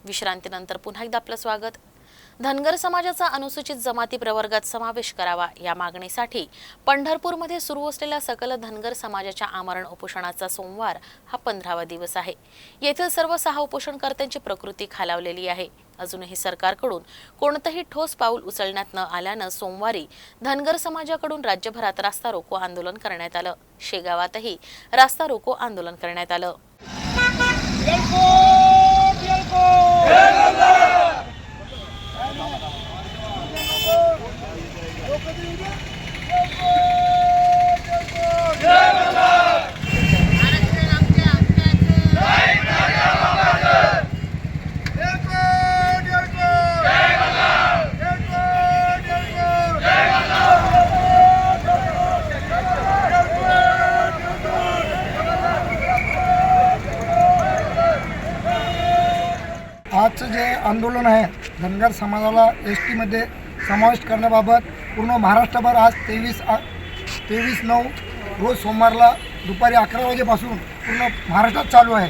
विश्रांतीनंतर पुन्हा एकदा आपलं स्वागत। धनगर समाजाचा अनुसूचित जमाती प्रवर्गात समावेश करावा या मागणीसाठी पंढरपूरमध्ये सुरू असलेल्या सकल धनगर समाजाच्या आमरण उपोषणाचा सोमवार हा 15वा दिवस आहे। येथील सर्व 6 उपोषणकर्त्यांची प्रकृती खालावलेली आहे। अजूनही सरकारकडून कोणतेही ठोस पाऊल उचलण्यात न आल्याने सोमवारी धनगर समाजाकडून राज्यभरात रास्ता रोको आंदोलन करण्यात आलं। शेगावातही रास्ता रोको आंदोलन करण्यात आलं। आजचं जे आंदोलन आहे धनगर समाजाला एसटी मध्ये समावेश करण्याबाबत पूर्ण महाराष्ट्रभर आज 23/9 रोज सोमवारला दुपारी 11 वाजेपासून पूर्ण महाराष्ट्रात चालू आहे।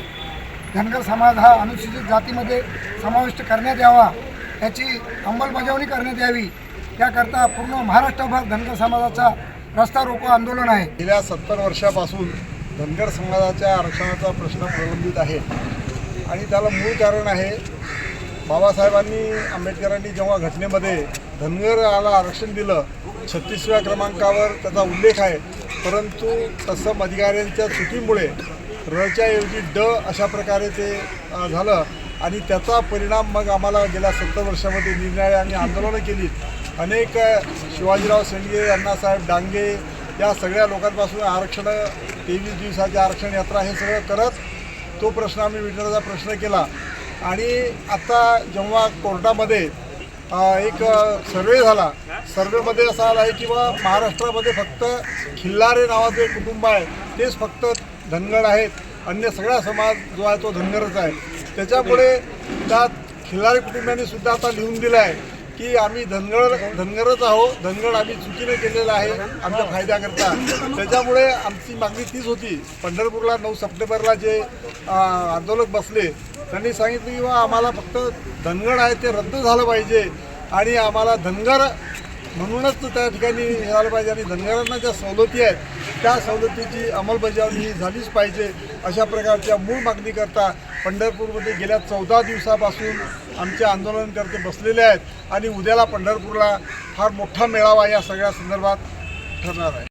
धनगर समाज हा अनुसूचित जातीमध्ये समाविष्ट करण्यात यावा याची अंमलबजावणी करण्यात यावी याकरता पूर्ण महाराष्ट्रभर धनगर समाजाचा रस्ता रोको आंदोलन आहे। गेल्या 70 वर्षापासून धनगर समाजाच्या आरक्षणाचा प्रश्न प्रलंबित आहे आणि त्याला मूळ कारण आहे बाबासाहेबांनी आंबेडकरांनी जेव्हा घटनेमध्ये धनगराला आरक्षण दिलं 36व्या क्रमांकावर त्याचा उल्लेख आहे, परंतु तत्सम अधिकाऱ्यांच्या चुकीमुळे रच्या ऐवजी ड अशा प्रकारे ते झालं आणि त्याचा परिणाम मग आम्हाला गेल्या 70 वर्षामध्ये निर्णय आणि आंदोलनं केली। अनेक शिवाजीराव शेंडगे, अण्णासाहेब डांगे या सगळ्या लोकांपासून आरक्षण 23 दिवसाची आरक्षण यात्रा हे सगळं करत तो प्रश्न आम्ही मिटवण्याचा प्रश्न केला। आणि आता जेव्हा कोर्टामध्ये एक सर्वे झाला, सर्वेमध्ये असा आला आहे की महाराष्ट्रामध्ये फक्त खिल्लारे नावाचं एक कुटुंब आहे तेच फक्त धनगर आहेत, अन्य सगळा समाज जो आहे तो धनगरच आहे। त्याच्यामुळे त्या खिल्लारे कुटुंबांनी सुद्धा आता लिहून दिलं आहे की आम्ही धनगरच आहोत, धनगर आम्ही चुकीने केलेलं आहे आमच्या फायद्याकरता। त्याच्यामुळे आमची मागणी तीच होती। पंढरपूरला 9 सप्टेंबरला जे आंदोलक बसले त्यांनी सांगितलं की आम्हाला फक्त धनगर आहे ते रद्द झालं पाहिजे आणि आम्हाला धनगर म्हणूनच त्या ठिकाणी हे झालं पाहिजे आणि धनगरांना ज्या सवलती आहेत त्या सवलतीची अंमलबजावणी ही झालीच पाहिजे अशा प्रकारच्या मूळ मागणीकरता पंढरपूरमध्ये गेल्या 14 दिवसापासून आमचे आंदोलनकर्ते बसलेले आहेत आणि उद्याला पंढरपूरला फार मोठा मेळावा या सगळ्या संदर्भात ठरणार आहे।